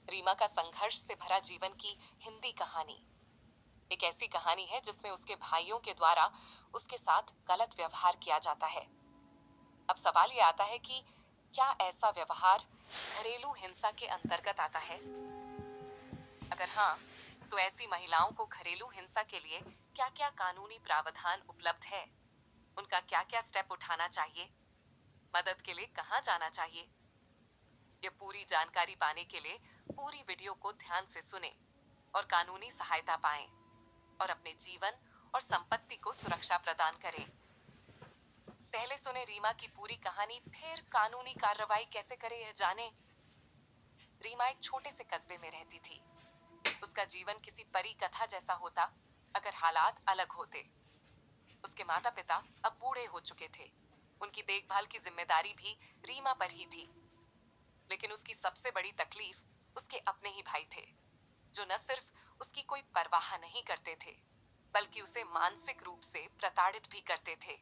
रीमा का संघर्ष से भरा जीवन की हिंदी कहानी। एक ऐसी कहानी है जिसमें उसके भाइयों के द्वारा उसके साथ गलत व्यवहार किया जाता है। अब सवाल ये आता है कि क्या ऐसा व्यवहार घरेलू हिंसा के अंतर्गत आता है? अगर हाँ, तो ऐसी महिलाओं को घरेलू हिंसा के लिए क्या-क्या कानूनी प्रावधान उपलब्ध है? उनका क्या-क्या स्टेप उठाना चाहिए? मदद के लिए कहाँ जाना चाहिए? ये पूरी जानकारी पाने के लिए पूरी वीडियो को ध्यान से सुने और कानूनी सहायता पाएं और अपने जीवन और संपत्ति को सुरक्षा प्रदान करें। पहले सुने रीमा की पूरी कहानी, फिर कानूनी कार्रवाई कैसे करें यह जाने। रीमा एक छोटे से कस्बे में रहती थी। उसका जीवन किसी परी कथा जैसा होता अगर हालात अलग होते। उसके माता पिता अब बूढ़े हो चुके थे। उनकी देखभाल की जिम्मेदारी भी रीमा पर ही थी। लेकिन उसकी सबसे बड़ी तकलीफ उसके अपने ही भाई थे, जो न सिर्फ उसकी कोई परवाह नहीं करते थे, बल्कि उसे मानसिक रूप से प्रताड़ित भी करते थे।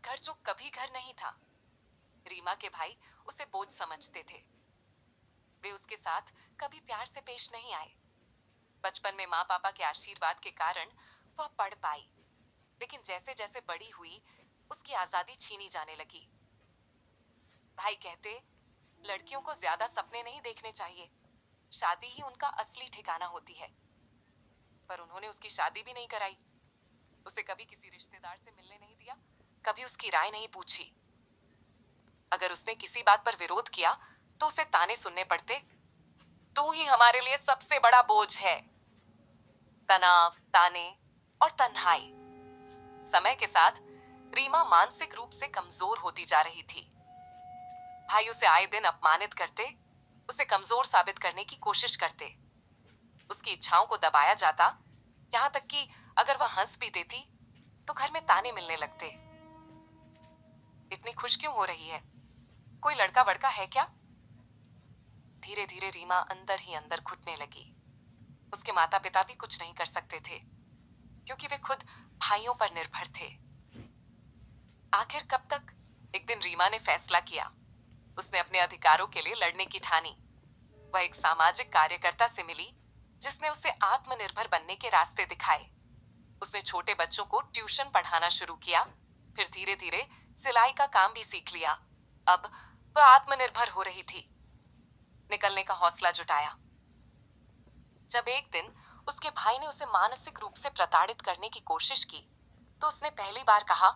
घर जो कभी घर नहीं था, रीमा के भाई उसे बोझ समझते थे। वे उसके साथ कभी प्यार से पेश नहीं आए। बचपन में माँ पापा के आशीर्वाद के कारण वह पढ़ पाई, लेकिन जैसे जैसे बड़ी हुई उसकी आजादी छीनी जाने लगी। भाई कहते, लड़कियों को ज्यादा सपने नहीं देखने चाहिए, शादी ही उनका असली ठिकाना होती है। पर उन्होंने उसकी शादी भी नहीं कराई। उसे कभी किसी रिश्तेदार से मिलने नहीं दिया, कभी उसकी राय नहीं पूछी। अगर उसने किसी बात पर विरोध किया तो उसे ताने सुनने पड़ते, तू ही हमारे लिए सबसे बड़ा बोझ है। तनाव, ताने और तन्हाई। समय के साथ रीमा मानसिक रूप से कमजोर होती जा रही थी। भाई उसे आए दिन अपमानित करते, उसे कमजोर साबित करने की कोशिश करते। उसकी इच्छाओं को दबाया जाता, यहाँ तक कि अगर वह हंस भी देती तो घर में ताने मिलने लगते। इतनी खुश क्यों हो रही है? कोई लड़का वड़का है क्या? धीरे धीरे रीमा अंदर ही अंदर घुटने लगी। उसके माता पिता भी कुछ नहीं कर सकते थे, क्योंकि वे खुद भाइयों पर निर्भर थे। आखिर कब तक? एक दिन रीमा ने फैसला किया। उसने अपने अधिकारों के लिए लड़ने की ठानी। वह एक सामाजिक कार्यकर्ता से मिली, जिसने उसे आत्मनिर्भर बनने के रास्ते दिखाए। उसने छोटे बच्चों को ट्यूशन पढ़ाना शुरू किया, फिर धीरे धीरे सिलाई का काम भी सीख लिया। अब वह आत्मनिर्भर हो रही थी। निकलने का हौसला जुटाया। जब एक दिन उसके भाई ने उसे मानसिक रूप से प्रताड़ित करने की कोशिश की, तो उसने पहली बार कहा,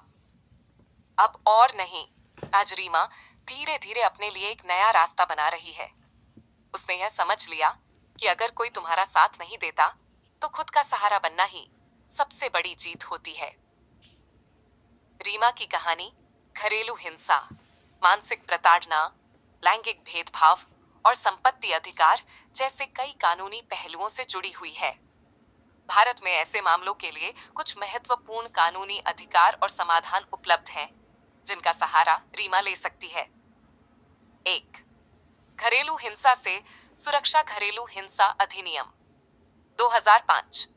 अब और नहीं। आज रीमा धीरे धीरे अपने लिए एक नया रास्ता बना रही है। उसने यह समझ लिया कि अगर कोई तुम्हारा साथ नहीं देता, तो खुद का सहारा बनना ही सबसे बड़ी जीत होती है। रीमा की कहानी घरेलू हिंसा, मानसिक प्रताड़ना, लैंगिक भेदभाव और संपत्ति अधिकार जैसे कई कानूनी पहलुओं से जुड़ी हुई है। भारत में ऐसे मामलों के लिए कुछ महत्वपूर्ण कानूनी अधिकार और समाधान उपलब्ध हैं, जिनका सहारा रीमा ले सकती है। 1. घरेलू हिंसा से सुरक्षा घरेलू हिंसा अधिनियम 2005।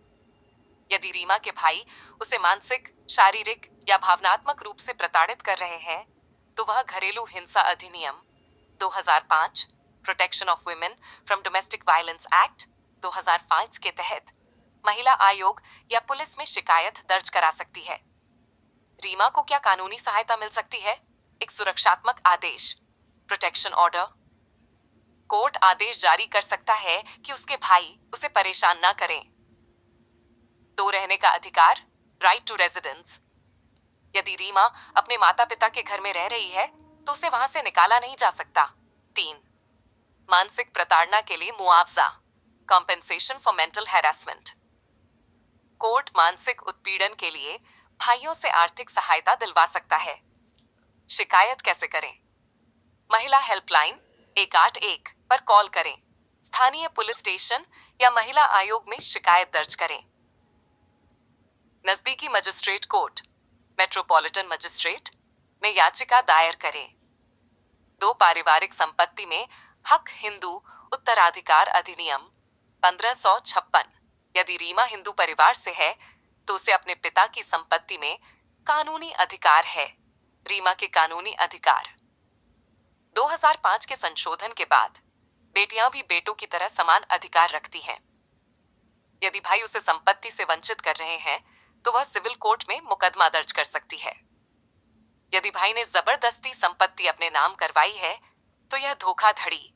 यदि रीमा के भाई उसे मानसिक, शारीरिक या भावनात्मक रूप से प्रताड़ित कर रहे हैं, तो वह घरेलू हिंसा अधिनियम 2005, protection of women from domestic violence act 2005 के तहत महिला आयोग या पुलिस में शिकायत दर्ज करा सकती है। रीमा को क्या कानूनी सहायता मिल सकती है? एक सुरक्षात्मक आदेश, प्रोटेक्शन ऑर्डर। कोर्ट आदेश जारी कर सकता है कि उसके भाई उसे परेशान ना करें। दो रहने का अधिकार, राइट टू रेजिडेंस। यदि रीमा अपने माता पिता के घर में रह रही है, तो उसे वहां से निकाला नहीं जा सकता। 3. मानसिक प्रताड़ना के लिए मुआवजा, compensation for mental harassment. Court मानसिक उत्पीड़न के लिए भाइयों से आर्थिक सहायता दिलवा सकता है। शिकायत कैसे करें? महिला हेल्पलाइन 181 पर कॉल करें। स्थानीय पुलिस स्टेशन या महिला आयोग में शिकायत दर्ज करें। नजदीकी मजिस्ट्रेट कोर्ट, मेट्रोपॉलिटन मजिस्ट्रेट में याचिका दायर करें। दो पारिवारिक संपत्ति में हक हिंदू उत्तराधिकार अधिनियम 1556। यदि रीमा हिंदू परिवार से है, तो उसे अपने पिता की संपत्ति में कानूनी अधिकार है। रीमा के कानूनी अधिकार 2005 के संशोधन के बाद बेटियां भी बेटों की तरह समान अधिकार रखती हैं। यदि भाई उसे संपत्ति से वंचित कर रहे हैं तो वह सिविल कोर्ट में मुकदमा दर्ज कर सकती है। यदि भाई ने जबरदस्ती संपत्ति अपने नाम करवाई है तो यह धोखाधड़ी,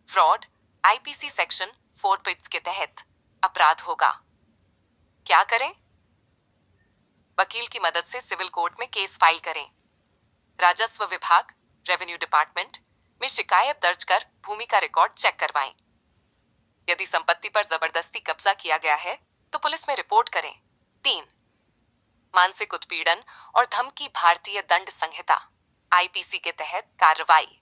फ्रॉड, आईपीसी सेक्शन 4 के तहत अपराध होगा। क्या करें? वकील की मदद से सिविल कोर्ट में केस फाइल करें। राजस्व विभाग, रेवेन्यू डिपार्टमेंट में शिकायत दर्ज कर भूमि का रिकॉर्ड चेक करवाएं। यदि संपत्ति पर जबरदस्ती कब्जा किया गया है तो पुलिस में रिपोर्ट करें। 3, मानसिक उत्पीड़न और धमकी भारतीय दंड संहिता आईपीसी के तहत कार्रवाई।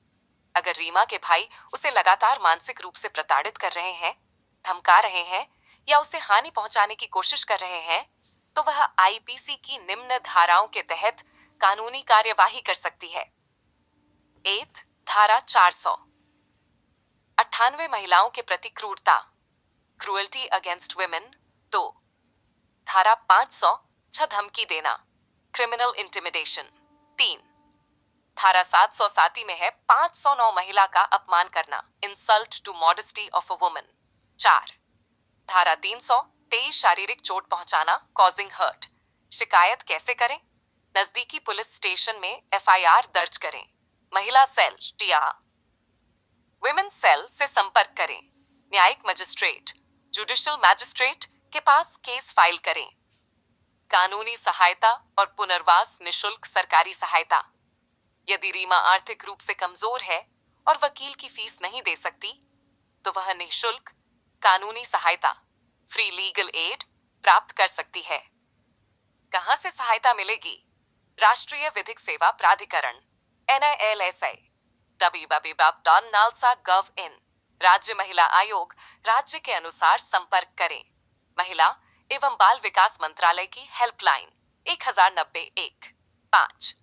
अगर रीमा के भाई उसे लगातार मानसिक रूप से प्रताड़ित कर रहे हैं, धमका रहे हैं या उसे हानि पहुंचाने की कोशिश कर रहे हैं तो वह आईपीसी की निम्न धाराओं के तहत कानूनी कार्यवाही कर सकती है। 8, धारा 400, 98 महिलाओं के प्रति क्रूरता, क्रूअल्टी अगेंस्ट वुमेन। 2, धारा 500, धमकी देना, क्रिमिनल इंटिमिडेशन। 3, धारा 707 में है 509 महिला का अपमान करना, insult to modesty of a woman. 4, धारा 300, तेज शारीरिक चोट पहुंचाना, कॉजिंग हर्ट। शिकायत कैसे करें? नजदीकी पुलिस स्टेशन में एफआईआर दर्ज करें। महिला सेल टिया, वुमेन सेल से संपर्क करें। न्यायिक मजिस्ट्रेट, जुडिशियल मैजिस्ट्रेट के पास केस फाइल करें। कानूनी सहायता और पुनर्वास निशुल्क सरकारी सहायता। यदि रीमा आर्थिक रूप से कमजोर है और वकील की फीस नहीं दे सकती तो वह निशुल्क कानूनी सहायता, फ्री लीगल एड प्राप्त कर सकती है। कहां से सहायता मिलेगी? राष्ट्रीय विधिक सेवा प्राधिकरण NILSA, www.nalsa.gov.in, राज्य महिला आयोग, राज्य के अनुसार संपर्क करें। महिला एवं बाल विकास मंत्रालय की हेल्पलाइन 1090-1। 5,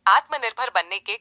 आत्मनिर्भर बनने के